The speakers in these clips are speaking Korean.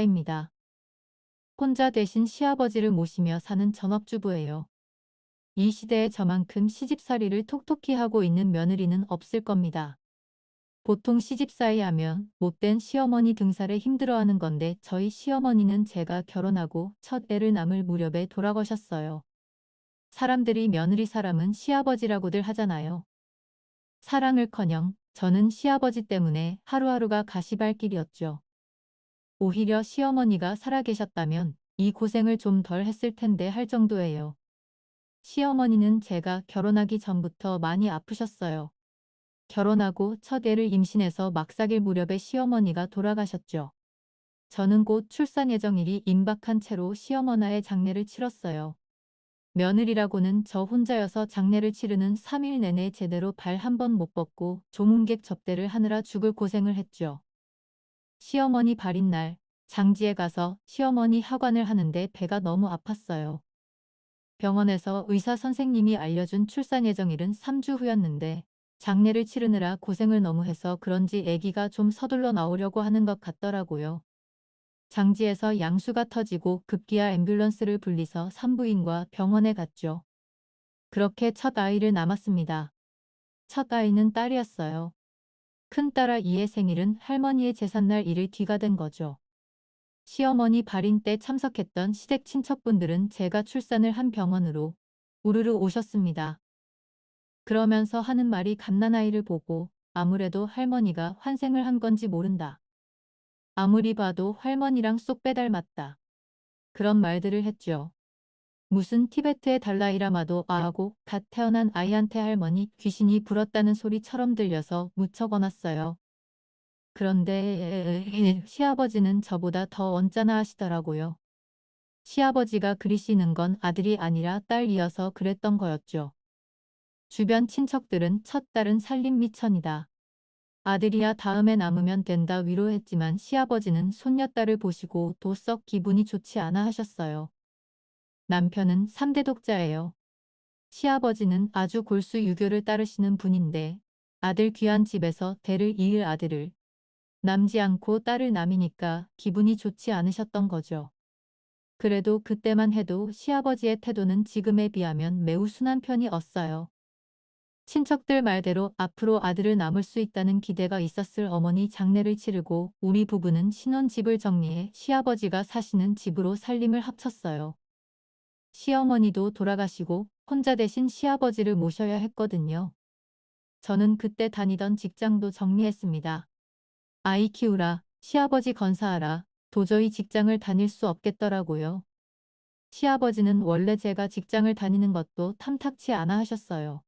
입니다. 혼자 대신 시아버지를 모시며 사는 전업주부예요. 이 시대에 저만큼 시집살이를 톡톡히 하고 있는 며느리는 없을 겁니다. 보통 시집살이 하면 못된 시어머니 등살에 힘들어하는 건데 저희 시어머니는 제가 결혼하고 첫 애를 낳을 무렵에 돌아가셨어요. 사람들이 며느리 사람은 시아버지라고들 하잖아요. 사랑을커녕 저는 시아버지 때문에 하루하루가 가시밭길이었죠. 오히려 시어머니가 살아계셨다면 이 고생을 좀 덜 했을 텐데 할 정도예요. 시어머니는 제가 결혼하기 전부터 많이 아프셨어요. 결혼하고 첫 애를 임신해서 막사길 무렵에 시어머니가 돌아가셨죠. 저는 곧 출산 예정일이 임박한 채로 시어머니의 장례를 치렀어요. 며느리라고는 저 혼자여서 장례를 치르는 3일 내내 제대로 발 한 번 못 뻗고 조문객 접대를 하느라 죽을 고생을 했죠. 시어머니 발인 날 장지에 가서 시어머니 하관을 하는데 배가 너무 아팠어요. 병원에서 의사 선생님이 알려준 출산 예정일은 3주 후였는데 장례를 치르느라 고생을 너무 해서 그런지 아기가 좀 서둘러 나오려고 하는 것 같더라고요. 장지에서 양수가 터지고 급기야 앰뷸런스를 불리서 산부인과 병원에 갔죠. 그렇게 첫 아이를 낳았습니다. 첫 아이는 딸이었어요. 큰딸아 이의 생일은 할머니의 제삿날 일을 뒤가 된 거죠. 시어머니 발인 때 참석했던 시댁 친척분들은 제가 출산을 한 병원으로 우르르 오셨습니다. 그러면서 하는 말이 갓난아이를 보고 아무래도 할머니가 환생을 한 건지 모른다. 아무리 봐도 할머니랑 쏙 빼닮았다. 그런 말들을 했죠. 무슨 티베트의 달라이라마도 아하고 갓 태어난 아이한테 할머니 귀신이 불었다는 소리처럼 들려서 무척 어났어요. 그런데 시아버지는 저보다 더 언짢아 하시더라고요. 시아버지가 그리시는 건 아들이 아니라 딸이어서 그랬던 거였죠. 주변 친척들은 첫 딸은 살림 미천이다. 아들이야 다음에 남으면 된다 위로했지만 시아버지는 손녀딸을 보시고 도 썩 기분이 좋지 않아 하셨어요. 남편은 3대 독자예요. 시아버지는 아주 골수 유교를 따르시는 분인데 아들 귀한 집에서 대를 이을 아들을 남지 않고 딸을 남이니까 기분이 좋지 않으셨던 거죠. 그래도 그때만 해도 시아버지의 태도는 지금에 비하면 매우 순한 편이었어요. 친척들 말대로 앞으로 아들을 낳을 수 있다는 기대가 있었을 어머니 장례를 치르고 우리 부부는 신혼집을 정리해 시아버지가 사시는 집으로 살림을 합쳤어요. 시어머니도 돌아가시고 혼자 대신 시아버지를 모셔야 했거든요. 저는 그때 다니던 직장도 정리했습니다. 아이 키우라, 시아버지 건사하라, 도저히 직장을 다닐 수 없겠더라고요. 시아버지는 원래 제가 직장을 다니는 것도 탐탁치 않아 하셨어요.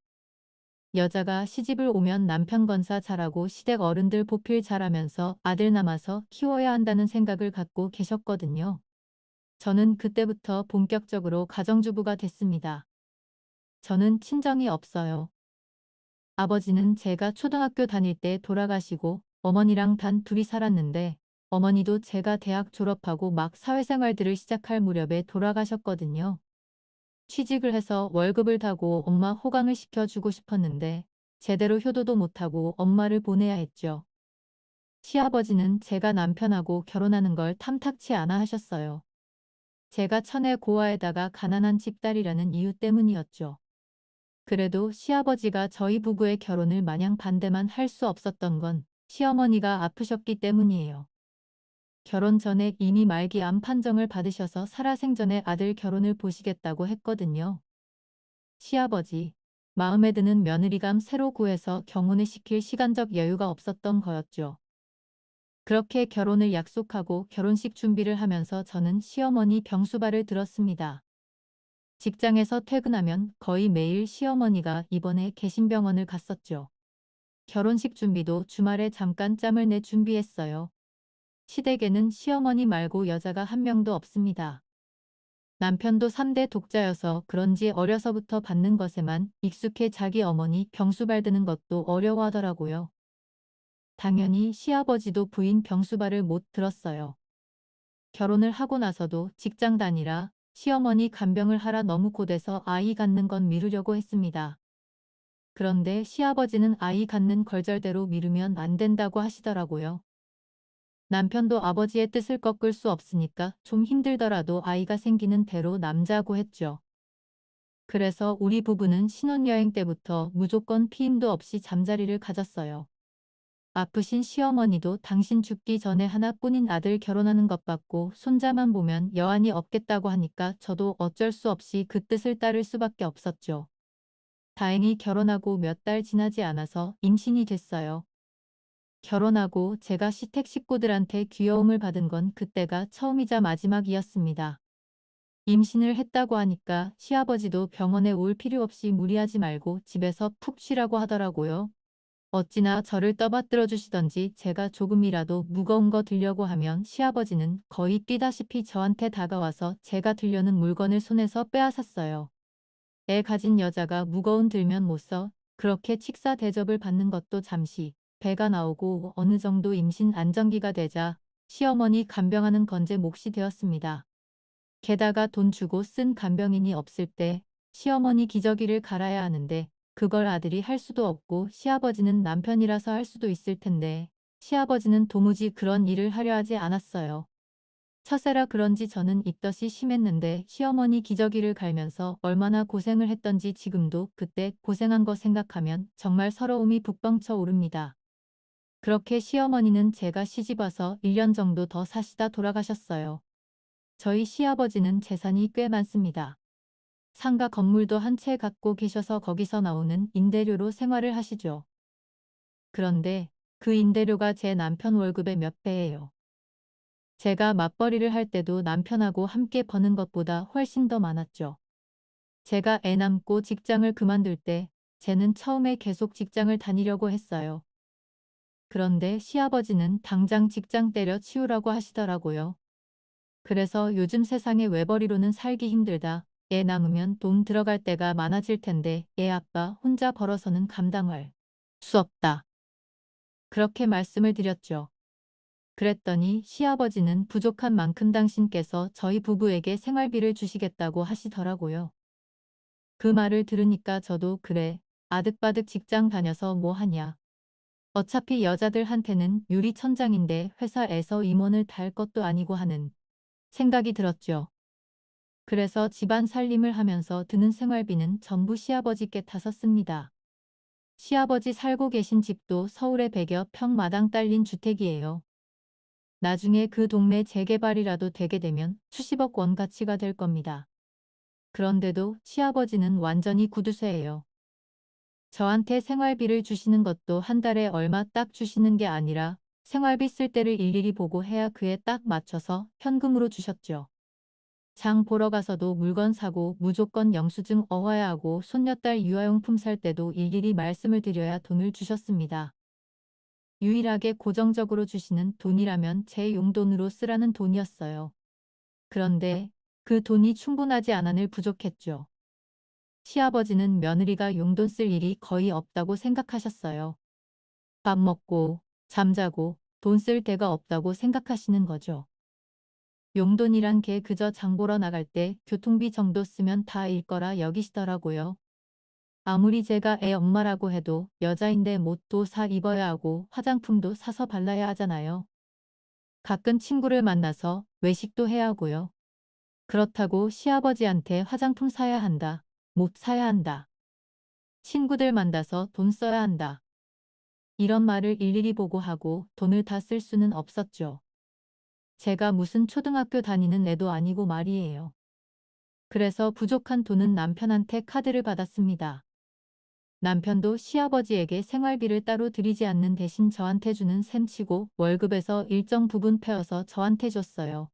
여자가 시집을 오면 남편 건사 잘하고 시댁 어른들 보필 잘하면서 아들 남아서 키워야 한다는 생각을 갖고 계셨거든요. 저는 그때부터 본격적으로 가정주부가 됐습니다. 저는 친정이 없어요. 아버지는 제가 초등학교 다닐 때 돌아가시고 어머니랑 단 둘이 살았는데 어머니도 제가 대학 졸업하고 막 사회생활들을 시작할 무렵에 돌아가셨거든요. 취직을 해서 월급을 타고 엄마 호강을 시켜주고 싶었는데 제대로 효도도 못하고 엄마를 보내야 했죠. 시아버지는 제가 남편하고 결혼하는 걸 탐탁치 않아 하셨어요. 제가 천의 고아에다가 가난한 집딸이라는 이유 때문이었죠. 그래도 시아버지가 저희 부부의 결혼을 마냥 반대만 할 수 없었던 건 시어머니가 아프셨기 때문이에요. 결혼 전에 이미 말기 암 판정을 받으셔서 살아생전에 아들 결혼을 보시겠다고 했거든요. 시아버지, 마음에 드는 며느리감 새로 구해서 경혼을 시킬 시간적 여유가 없었던 거였죠. 그렇게 결혼을 약속하고 결혼식 준비를 하면서 저는 시어머니 병수발을 들었습니다. 직장에서 퇴근하면 거의 매일 시어머니가 입원해 계신 병원을 갔었죠. 결혼식 준비도 주말에 잠깐 짬을 내 준비했어요. 시댁에는 시어머니 말고 여자가 한 명도 없습니다. 남편도 3대 독자여서 그런지 어려서부터 받는 것에만 익숙해 자기 어머니 병수발 드는 것도 어려워하더라고요. 당연히 시아버지도 부인 병수발을 못 들었어요. 결혼을 하고 나서도 직장 다니라 시어머니 간병을 하라 너무 고돼서 아이 갖는 건 미루려고 했습니다. 그런데 시아버지는 아이 갖는 걸절대로 미루면 안 된다고 하시더라고요. 남편도 아버지의 뜻을 꺾을 수 없으니까 좀 힘들더라도 아이가 생기는 대로 남자고 했죠. 그래서 우리 부부는 신혼여행 때부터 무조건 피임도 없이 잠자리를 가졌어요. 아프신 시어머니도 당신 죽기 전에 하나뿐인 아들 결혼하는 것 같고 손자만 보면 여한이 없겠다고 하니까 저도 어쩔 수 없이 그 뜻을 따를 수밖에 없었죠. 다행히 결혼하고 몇 달 지나지 않아서 임신이 됐어요. 결혼하고 제가 시댁 식구들한테 귀여움을 받은 건 그때가 처음이자 마지막이었습니다. 임신을 했다고 하니까 시아버지도 병원에 올 필요 없이 무리하지 말고 집에서 푹 쉬라고 하더라고요. 어찌나 저를 떠받들어 주시던지 제가 조금이라도 무거운 거 들려고 하면 시아버지는 거의 뛰다시피 저한테 다가와서 제가 들려는 물건을 손에서 빼앗았어요. 애 가진 여자가 무거운 들면 못 써. 그렇게 식사 대접을 받는 것도 잠시. 배가 나오고 어느 정도 임신 안정기가 되자 시어머니 간병하는 건제 몫이 되었습니다. 게다가 돈 주고 쓴 간병인이 없을 때 시어머니 기저귀를 갈아야 하는데 그걸 아들이 할 수도 없고 시아버지는 남편이라서 할 수도 있을 텐데 시아버지는 도무지 그런 일을 하려 하지 않았어요. 처세라 그런지 저는 입덧이 심했는데 시어머니 기저귀를 갈면서 얼마나 고생을 했던지 지금도 그때 고생한 거 생각하면 정말 서러움이 북벙쳐 오릅니다. 그렇게 시어머니는 제가 시집와서 1년 정도 더 사시다 돌아가셨어요. 저희 시아버지는 재산이 꽤 많습니다. 상가 건물도 한 채 갖고 계셔서 거기서 나오는 임대료로 생활을 하시죠. 그런데 그 임대료가 제 남편 월급의 몇 배예요. 제가 맞벌이를 할 때도 남편하고 함께 버는 것보다 훨씬 더 많았죠. 제가 애 낳고 직장을 그만둘 때 쟤는 처음에 계속 직장을 다니려고 했어요. 그런데 시아버지는 당장 직장 때려 치우라고 하시더라고요. 그래서 요즘 세상에 외벌이로는 살기 힘들다. 애 낳으면 돈 들어갈 때가 많아질 텐데 애 아빠 혼자 벌어서는 감당할 수 없다. 그렇게 말씀을 드렸죠. 그랬더니 시아버지는 부족한 만큼 당신께서 저희 부부에게 생활비를 주시겠다고 하시더라고요. 그 말을 들으니까 저도 그래, 아득바득 직장 다녀서 뭐 하냐. 어차피 여자들한테는 유리천장인데 회사에서 임원을 달 것도 아니고 하는 생각이 들었죠. 그래서 집안 살림을 하면서 드는 생활비는 전부 시아버지께 다 썼습니다. 시아버지 살고 계신 집도 서울의 100여 평 마당 딸린 주택이에요. 나중에 그 동네 재개발이라도 되게 되면 수십억 원 가치가 될 겁니다. 그런데도 시아버지는 완전히 구두쇠예요. 저한테 생활비를 주시는 것도 한 달에 얼마 딱 주시는 게 아니라 생활비 쓸 때를 일일이 보고 해야 그에 딱 맞춰서 현금으로 주셨죠. 장 보러 가서도 물건 사고 무조건 영수증 얻어야 하고 손녀딸 유아용품 살 때도 일일이 말씀을 드려야 돈을 주셨습니다. 유일하게 고정적으로 주시는 돈이라면 제 용돈으로 쓰라는 돈이었어요. 그런데 그 돈이 충분하지 않아 부족했죠. 시아버지는 며느리가 용돈 쓸 일이 거의 없다고 생각하셨어요. 밥 먹고 잠자고 돈 쓸 데가 없다고 생각하시는 거죠. 용돈이란 게 그저 장 보러 나갈 때 교통비 정도 쓰면 다일 거라 여기시더라고요. 아무리 제가 애 엄마라고 해도 여자인데 옷도 사 입어야 하고 화장품도 사서 발라야 하잖아요. 가끔 친구를 만나서 외식도 해야 하고요. 그렇다고 시아버지한테 화장품 사야 한다. 못 사야 한다. 친구들 만나서 돈 써야 한다. 이런 말을 일일이 보고하고 돈을 다 쓸 수는 없었죠. 제가 무슨 초등학교 다니는 애도 아니고 말이에요. 그래서 부족한 돈은 남편한테 카드를 받았습니다. 남편도 시아버지에게 생활비를 따로 드리지 않는 대신 저한테 주는 셈치고 월급에서 일정 부분 빼어서 저한테 줬어요.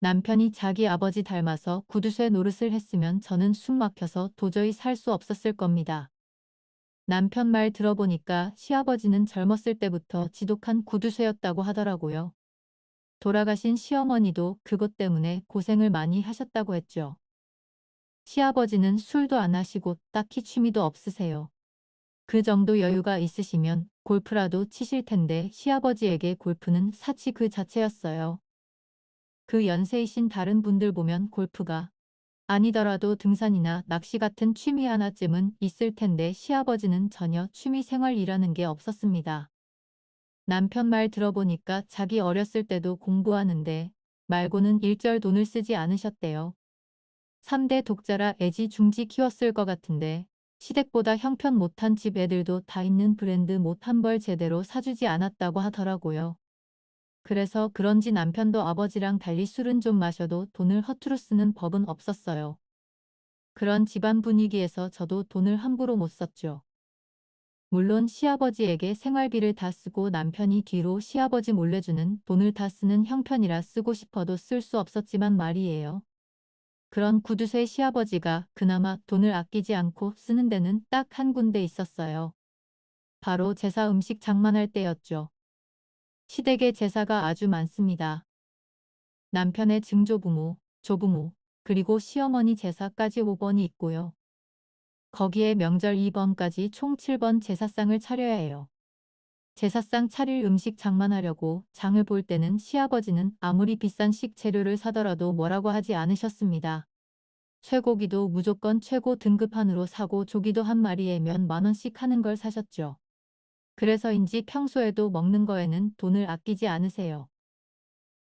남편이 자기 아버지 닮아서 구두쇠 노릇을 했으면 저는 숨 막혀서 도저히 살 수 없었을 겁니다. 남편 말 들어보니까 시아버지는 젊었을 때부터 지독한 구두쇠였다고 하더라고요. 돌아가신 시어머니도 그것 때문에 고생을 많이 하셨다고 했죠. 시아버지는 술도 안 하시고 딱히 취미도 없으세요. 그 정도 여유가 있으시면 골프라도 치실 텐데 시아버지에게 골프는 사치 그 자체였어요. 그 연세이신 다른 분들 보면 골프가 아니더라도 등산이나 낚시 같은 취미 하나쯤은 있을 텐데 시아버지는 전혀 취미 생활이라는 게 없었습니다. 남편 말 들어보니까 자기 어렸을 때도 공부하는데 말고는 일절 돈을 쓰지 않으셨대요. 3대 독자라 애지중지 키웠을 것 같은데 시댁보다 형편 못한 집 애들도 다 있는 브랜드 못 한 벌 제대로 사주지 않았다고 하더라고요. 그래서 그런지 남편도 아버지랑 달리 술은 좀 마셔도 돈을 허투루 쓰는 법은 없었어요. 그런 집안 분위기에서 저도 돈을 함부로 못 썼죠. 물론 시아버지에게 생활비를 다 쓰고 남편이 뒤로 시아버지 몰래 주는 돈을 다 쓰는 형편이라 쓰고 싶어도 쓸 수 없었지만 말이에요. 그런 구두쇠 시아버지가 그나마 돈을 아끼지 않고 쓰는 데는 딱 한 군데 있었어요. 바로 제사 음식 장만할 때였죠. 시댁에 제사가 아주 많습니다. 남편의 증조부모, 조부모, 그리고 시어머니 제사까지 5번이 있고요. 거기에 명절 2번까지 총 7번 제사상을 차려야 해요. 제사상 차릴 음식 장만하려고 장을 볼 때는 시아버지는 아무리 비싼 식재료를 사더라도 뭐라고 하지 않으셨습니다. 쇠고기도 무조건 최고 등급한으로 사고 조기도 한 마리에 몇 만원씩 하는 걸 사셨죠. 그래서인지 평소에도 먹는 거에는 돈을 아끼지 않으세요.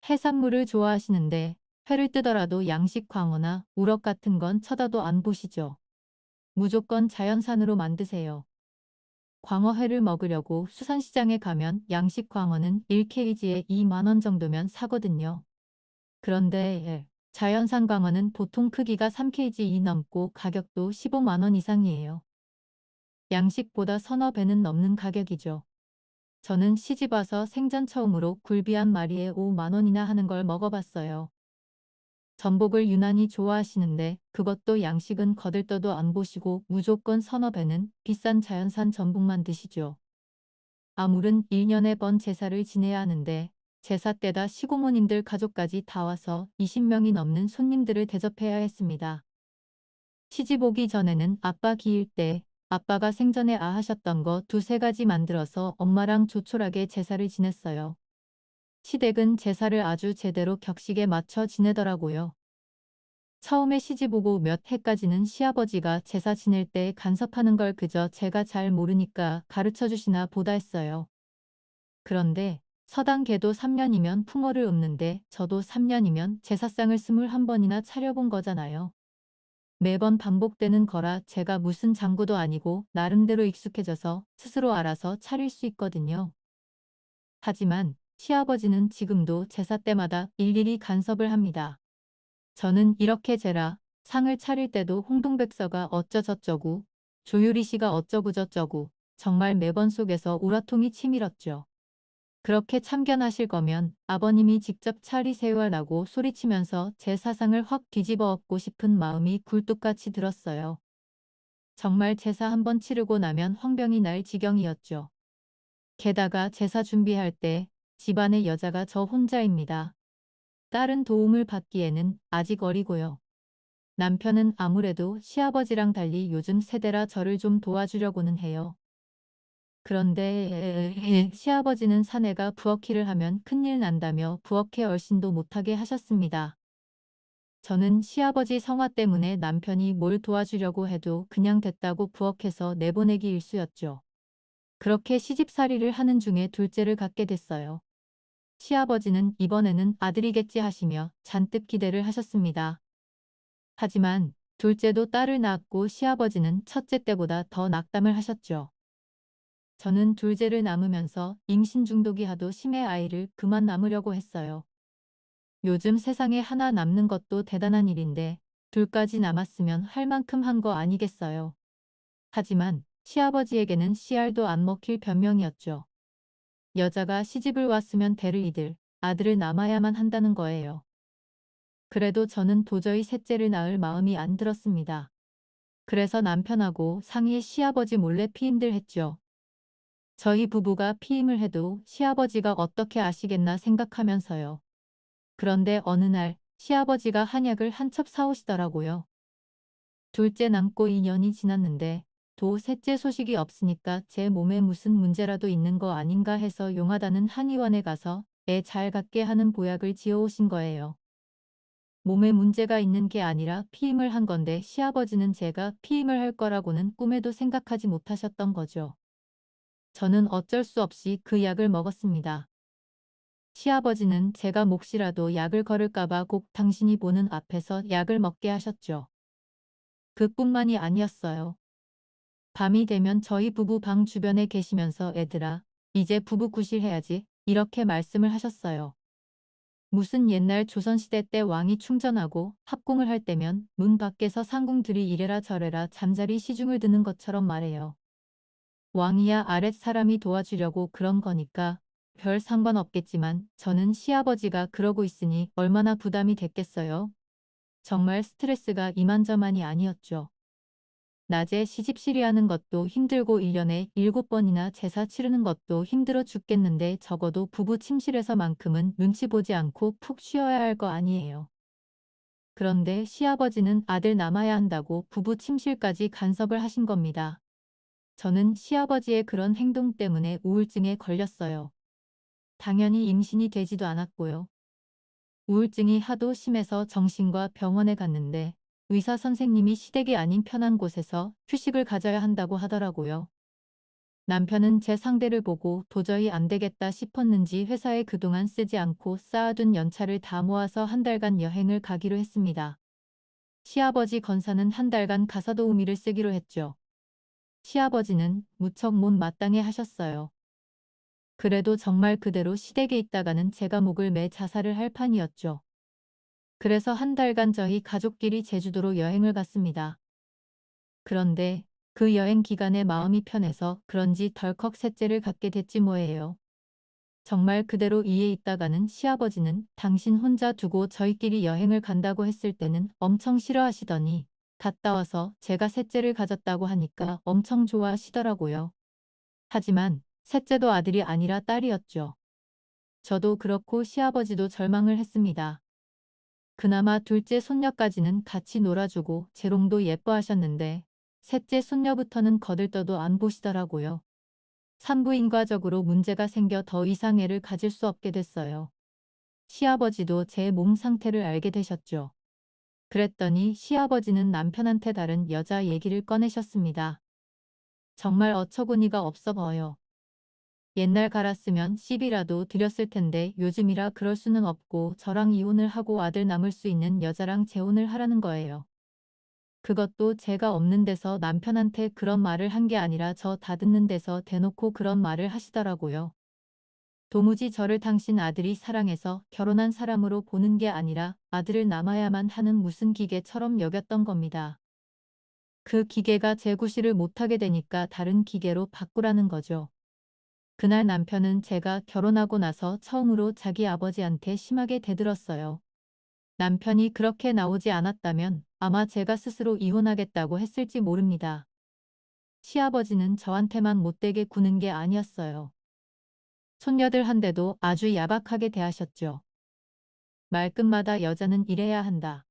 해산물을 좋아하시는데 회를 뜨더라도 양식 광어나 우럭 같은 건 쳐다도 안 보시죠. 무조건 자연산으로 만드세요. 광어회를 먹으려고 수산시장에 가면 양식 광어는 1kg에 2만 원 정도면 사거든요. 그런데 자연산 광어는 보통 크기가 3kg 넘고 가격도 15만 원 이상이에요. 양식보다 서너 배는 넘는 가격이죠. 저는 시집 와서 생전 처음으로 굴비 한 마리에 5만 원이나 하는 걸 먹어봤어요. 전복을 유난히 좋아하시는데 그것도 양식은 거들떠도 안 보시고 무조건 서너 배는 비싼 자연산 전복만 드시죠. 아무른 1년에 번 제사를 지내야 하는데 제사 때다 시고모님들 가족까지 다 와서 20명이 넘는 손님들을 대접해야 했습니다. 시집 오기 전에는 아빠 기일 때 아빠가 생전에 하셨던 거 두세 가지 만들어서 엄마랑 조촐하게 제사를 지냈어요. 시댁은 제사를 아주 제대로 격식에 맞춰 지내더라고요. 처음에 시집 오고 몇 해까지는 시아버지가 제사 지낼 때 간섭하는 걸 그저 제가 잘 모르니까 가르쳐 주시나 보다 했어요. 그런데 서당 계도 3년이면 풍어를 읊는데 저도 3년이면 제사상을 21번이나 차려본 거잖아요. 매번 반복되는 거라 제가 무슨 장구도 아니고 나름대로 익숙해져서 스스로 알아서 차릴 수 있거든요. 하지만 시아버지는 지금도 제사 때마다 일일이 간섭을 합니다. 저는 이렇게 제라 상을 차릴 때도 홍동백서가 어쩌저쩌고 조유리 씨가 어쩌고저쩌고 정말 매번 속에서 우라통이 치밀었죠. 그렇게 참견하실 거면 아버님이 직접 차리세요라고 소리치면서 제 사상을 확 뒤집어 엎고 싶은 마음이 굴뚝같이 들었어요. 정말 제사 한번 치르고 나면 황병이 날 지경이었죠. 게다가 제사 준비할 때 집안의 여자가 저 혼자입니다. 딸은 도움을 받기에는 아직 어리고요. 남편은 아무래도 시아버지랑 달리 요즘 세대라 저를 좀 도와주려고는 해요. 그런데 시아버지는 사내가 부엌일을 하면 큰일 난다며 부엌에 얼씬도 못하게 하셨습니다. 저는 시아버지 성화 때문에 남편이 뭘 도와주려고 해도 그냥 됐다고 부엌에서 내보내기 일쑤였죠. 그렇게 시집살이를 하는 중에 둘째를 갖게 됐어요. 시아버지는 이번에는 아들이겠지 하시며 잔뜩 기대를 하셨습니다. 하지만 둘째도 딸을 낳았고 시아버지는 첫째 때보다 더 낙담을 하셨죠. 저는 둘째를 낳으면서 임신 중독이 하도 심해 아이를 그만 낳으려고 했어요. 요즘 세상에 하나 남는 것도 대단한 일인데 둘까지 남았으면 할 만큼 한 거 아니겠어요. 하지만 시아버지에게는 씨알도 안 먹힐 변명이었죠. 여자가 시집을 왔으면 대를 이들 아들을 낳아야만 한다는 거예요. 그래도 저는 도저히 셋째를 낳을 마음이 안 들었습니다. 그래서 남편하고 상의해 시아버지 몰래 피임들 했죠. 저희 부부가 피임을 해도 시아버지가 어떻게 아시겠나 생각하면서요. 그런데 어느 날 시아버지가 한약을 한 첩 사오시더라고요. 둘째 남고 2년이 지났는데 도 셋째 소식이 없으니까 제 몸에 무슨 문제라도 있는 거 아닌가 해서 용하다는 한의원에 가서 애 잘 갖게 하는 보약을 지어오신 거예요. 몸에 문제가 있는 게 아니라 피임을 한 건데 시아버지는 제가 피임을 할 거라고는 꿈에도 생각하지 못하셨던 거죠. 저는 어쩔 수 없이 그 약을 먹었습니다. 시아버지는 제가 몫이라도 약을 걸을까봐 꼭 당신이 보는 앞에서 약을 먹게 하셨죠. 그뿐만이 아니었어요. 밤이 되면 저희 부부 방 주변에 계시면서 애들아, 이제 부부 구실해야지 이렇게 말씀을 하셨어요. 무슨 옛날 조선시대 때 왕이 충전하고 합궁을 할 때면 문 밖에서 상궁들이 이래라 저래라 잠자리 시중을 드는 것처럼 말해요. 왕이야 아랫 사람이 도와주려고 그런 거니까 별 상관없겠지만 저는 시아버지가 그러고 있으니 얼마나 부담이 됐겠어요. 정말 스트레스가 이만저만이 아니었죠. 낮에 시집살이하는 것도 힘들고 1년에 7번이나 제사 치르는 것도 힘들어 죽겠는데 적어도 부부 침실에서만큼은 눈치 보지 않고 푹 쉬어야 할 거 아니에요. 그런데 시아버지는 아들 남아야 한다고 부부 침실까지 간섭을 하신 겁니다. 저는 시아버지의 그런 행동 때문에 우울증에 걸렸어요. 당연히 임신이 되지도 않았고요. 우울증이 하도 심해서 정신과 병원에 갔는데 의사 선생님이 시댁이 아닌 편한 곳에서 휴식을 가져야 한다고 하더라고요. 남편은 제 상대를 보고 도저히 안 되겠다 싶었는지 회사에 그동안 쓰지 않고 쌓아둔 연차를 다 모아서 한 달간 여행을 가기로 했습니다. 시아버지 건사는 한 달간 가사도우미를 쓰기로 했죠. 시아버지는 무척 못 마땅해 하셨어요. 그래도 정말 그대로 시댁에 있다가는 제가 목을 매 자살을 할 판이었죠. 그래서 한 달간 저희 가족끼리 제주도로 여행을 갔습니다. 그런데 그 여행 기간에 마음이 편해서 그런지 덜컥 셋째를 갖게 됐지 뭐예요. 정말 그대로 이에 있다가는 시아버지는 당신 혼자 두고 저희끼리 여행을 간다고 했을 때는 엄청 싫어하시더니 갔다 와서 제가 셋째를 가졌다고 하니까 엄청 좋아하시더라고요. 하지만 셋째도 아들이 아니라 딸이었죠. 저도 그렇고 시아버지도 절망을 했습니다. 그나마 둘째 손녀까지는 같이 놀아주고 재롱도 예뻐하셨는데 셋째 손녀부터는 거들떠도 안 보시더라고요. 산부인과적으로 문제가 생겨 더 이상 애를 가질 수 없게 됐어요. 시아버지도 제 몸 상태를 알게 되셨죠. 그랬더니 시아버지는 남편한테 다른 여자 얘기를 꺼내셨습니다. 정말 어처구니가 없어 보여. 옛날 갈았으면 시비라도 드렸을 텐데 요즘이라 그럴 수는 없고 저랑 이혼을 하고 아들 낳을 수 있는 여자랑 재혼을 하라는 거예요. 그것도 제가 없는 데서 남편한테 그런 말을 한 게 아니라 저 다 듣는 데서 대놓고 그런 말을 하시더라고요. 도무지 저를 당신 아들이 사랑해서 결혼한 사람으로 보는 게 아니라 아들을 낳아야만 하는 무슨 기계처럼 여겼던 겁니다. 그 기계가 제 구실을 못하게 되니까 다른 기계로 바꾸라는 거죠. 그날 남편은 제가 결혼하고 나서 처음으로 자기 아버지한테 심하게 대들었어요. 남편이 그렇게 나오지 않았다면 아마 제가 스스로 이혼하겠다고 했을지 모릅니다. 시아버지는 저한테만 못되게 구는 게 아니었어요. 손녀들한테도 아주 야박하게 대하셨죠. 말끝마다 여자는 이래야 한다.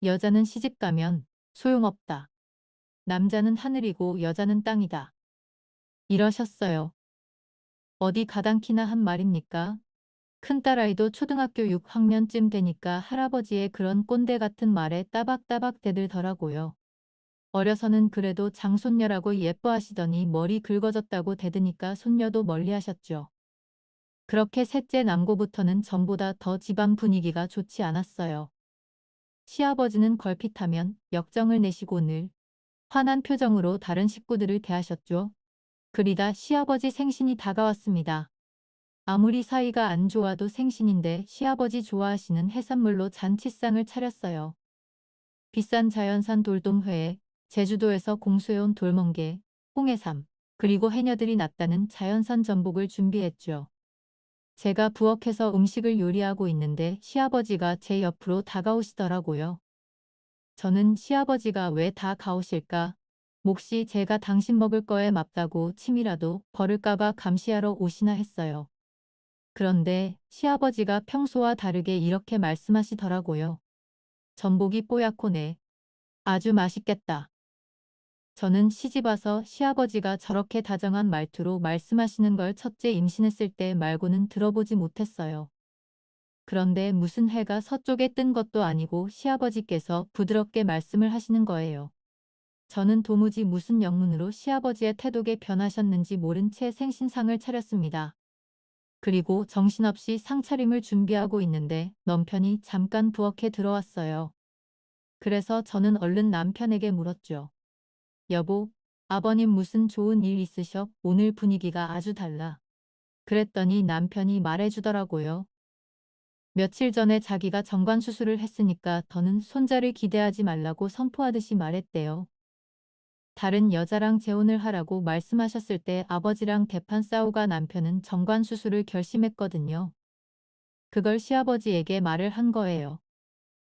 여자는 시집가면 소용없다. 남자는 하늘이고 여자는 땅이다. 이러셨어요. 어디 가당키나 한 말입니까? 큰딸아이도 초등학교 6학년쯤 되니까 할아버지의 그런 꼰대 같은 말에 따박따박 대들더라고요. 어려서는 그래도 장손녀라고 예뻐하시더니 머리 긁어졌다고 대드니까 손녀도 멀리하셨죠. 그렇게 셋째 남고부터는 전보다 더 집안 분위기가 좋지 않았어요. 시아버지는 걸핏하면 역정을 내시고 늘 화난 표정으로 다른 식구들을 대하셨죠. 그리다 시아버지 생신이 다가왔습니다. 아무리 사이가 안 좋아도 생신인데 시아버지 좋아하시는 해산물로 잔치상을 차렸어요. 비싼 자연산 돌돔회에 제주도에서 공수해온 돌멍게, 홍해삼, 그리고 해녀들이 났다는 자연산 전복을 준비했죠. 제가 부엌에서 음식을 요리하고 있는데 시아버지가 제 옆으로 다가오시더라고요. 저는 시아버지가 왜 다가오실까? 몫이 제가 당신 먹을 거에 맙다고 침이라도 버릴까봐 감시하러 오시나 했어요. 그런데 시아버지가 평소와 다르게 이렇게 말씀하시더라고요. 전복이 뽀얗고네. 아주 맛있겠다. 저는 시집와서 시아버지가 저렇게 다정한 말투로 말씀하시는 걸 첫째 임신했을 때 말고는 들어보지 못했어요. 그런데 무슨 해가 서쪽에 뜬 것도 아니고 시아버지께서 부드럽게 말씀을 하시는 거예요. 저는 도무지 무슨 영문으로 시아버지의 태도에 변하셨는지 모른 채 생신상을 차렸습니다. 그리고 정신없이 상차림을 준비하고 있는데 남편이 잠깐 부엌에 들어왔어요. 그래서 저는 얼른 남편에게 물었죠. 여보, 아버님 무슨 좋은 일 있으셔? 오늘 분위기가 아주 달라. 그랬더니 남편이 말해주더라고요. 며칠 전에 자기가 정관 수술을 했으니까 더는 손자를 기대하지 말라고 선포하듯이 말했대요. 다른 여자랑 재혼을 하라고 말씀하셨을 때 아버지랑 대판 싸우가 남편은 정관 수술을 결심했거든요. 그걸 시아버지에게 말을 한 거예요.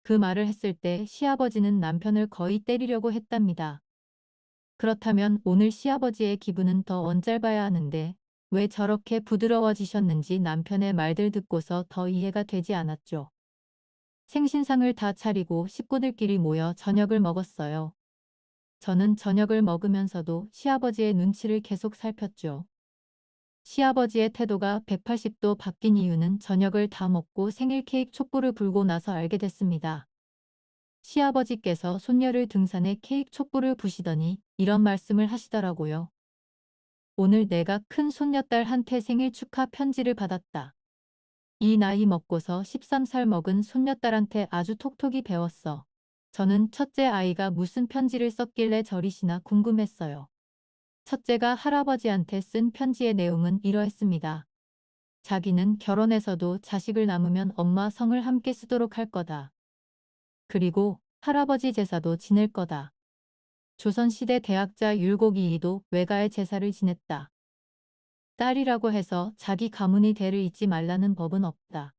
그 말을 했을 때 시아버지는 남편을 거의 때리려고 했답니다. 그렇다면 오늘 시아버지의 기분은 더 언짢아야 하는데 왜 저렇게 부드러워지셨는지 남편의 말들 듣고서 더 이해가 되지 않았죠. 생신상을 다 차리고 식구들끼리 모여 저녁을 먹었어요. 저는 저녁을 먹으면서도 시아버지의 눈치를 계속 살폈죠. 시아버지의 태도가 180도 바뀐 이유는 저녁을 다 먹고 생일 케이크 촛불을 불고 나서 알게 됐습니다. 시아버지께서 손녀를 등산해 케이크 촛불을 부시더니 이런 말씀을 하시더라고요. 오늘 내가 큰 손녀딸한테 생일 축하 편지를 받았다. 이 나이 먹고서 13살 먹은 손녀딸한테 아주 톡톡히 배웠어. 저는 첫째 아이가 무슨 편지를 썼길래 저리시나 궁금했어요. 첫째가 할아버지한테 쓴 편지의 내용은 이러했습니다. 자기는 결혼해서도 자식을 낳으면 엄마 성을 함께 쓰도록 할 거다. 그리고 할아버지 제사도 지낼 거다. 조선시대 대학자 율곡이이도 외가의 제사를 지냈다. 딸이라고 해서 자기 가문의 대를 잊지 말라는 법은 없다.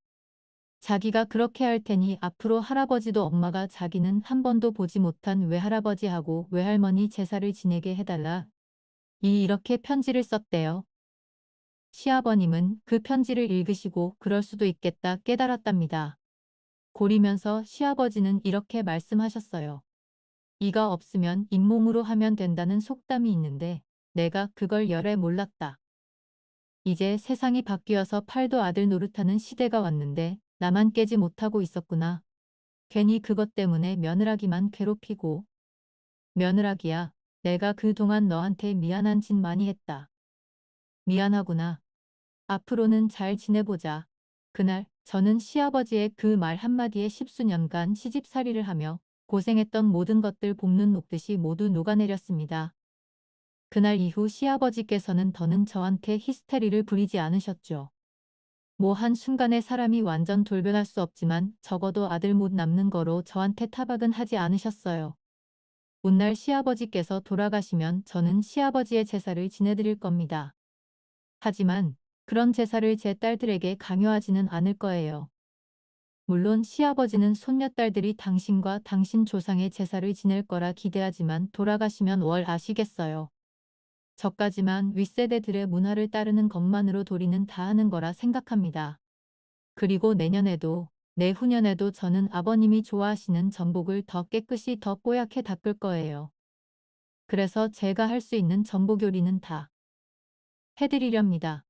자기가 그렇게 할 테니 앞으로 할아버지도 엄마가 자기는 한 번도 보지 못한 외할아버지하고 외할머니 제사를 지내게 해달라. 이렇게 편지를 썼대요. 시아버님은 그 편지를 읽으시고 그럴 수도 있겠다 깨달았답니다. 고리면서 시아버지는 이렇게 말씀하셨어요. 이가 없으면 잇몸으로 하면 된다는 속담이 있는데 내가 그걸 열에 몰랐다. 이제 세상이 바뀌어서 팔도 아들 노릇하는 시대가 왔는데 나만 깨지 못하고 있었구나. 괜히 그것 때문에 며느라기만 괴롭히고. 며느라기야, 내가 그동안 너한테 미안한 짓 많이 했다. 미안하구나. 앞으로는 잘 지내보자. 그날 저는 시아버지의 그 말 한마디에 십수년간 시집살이를 하며 고생했던 모든 것들 볶는 녹듯이 모두 녹아내렸습니다. 그날 이후 시아버지께서는 더는 저한테 히스테리를 부리지 않으셨죠. 뭐 한순간에 사람이 완전 돌변할 수 없지만 적어도 아들 못 남는 거로 저한테 타박은 하지 않으셨어요. 훗날 시아버지께서 돌아가시면 저는 시아버지의 제사를 지내드릴 겁니다. 하지만 그런 제사를 제 딸들에게 강요하지는 않을 거예요. 물론 시아버지는 손녀딸들이 당신과 당신 조상의 제사를 지낼 거라 기대하지만 돌아가시면 월 아시겠어요. 저까지만 윗세대들의 문화를 따르는 것만으로 도리는 다 하는 거라 생각합니다. 그리고 내년에도 내후년에도 저는 아버님이 좋아하시는 전복을 더 깨끗이 더 뽀얗게 닦을 거예요. 그래서 제가 할 수 있는 전복 요리는 다 해드리렵니다.